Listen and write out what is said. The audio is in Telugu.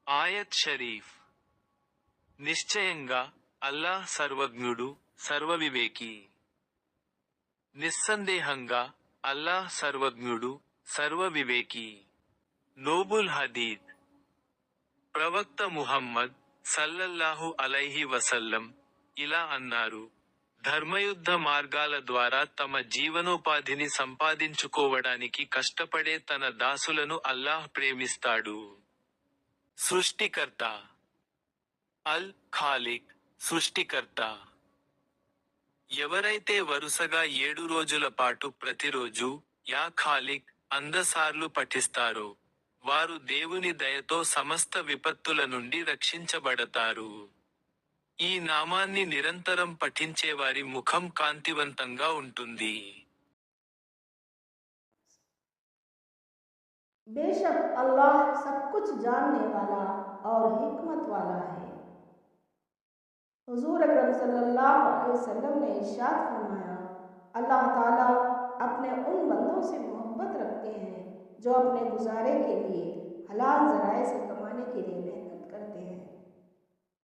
ఆయత్ షరీఫ్. నిశ్చయంగా అల్లాహ్ సర్వజ్ఞుడు, సర్వవివేకి. నిస్సందేహంగా అల్లాహ్ సర్వజ్ఞుడు, సర్వవివేకి. నోబుల్ హదీద్. ప్రవక్త ముహమ్మద్ సల్లల్లాహు అలైహి వసల్లం ఇలా అన్నారు: ధర్మయుద్ధ మార్గాల ద్వారా తమ జీవనోపాధిని సంపాదించుకోవడానికి కష్టపడే తన దాసులను అల్లాహ్ ప్రేమిస్తాడు. సృష్టికర్త. అల్ ఖాలిక్, సృష్టికర్త. ఎవరైతే వరుసగా 7 రోజుల పాటు ప్రతిరోజు యా ఖాలిక్ అందసార్లు పఠిస్తారో, వారు దేవుని దయతో సమస్త విపత్తుల నుండి రక్షించబడతారు. ఈ నామాన్ని నిరంతరం పఠించేవారి ముఖం కాంతివంతంగా ఉంటుంది. बेशक अल्लाह सब कुछ जानने वाला और हिकमत वाला है। हुजूर अकरम सल्लल्लाहु अलैहि वसल्लम ने इरशाद फरमाया, अल्लाह ताला अपने उन बंदों से मोहब्बत रखते हैं जो अपने गुजारे के लिए हलाल ज़राए से कमाने के लिए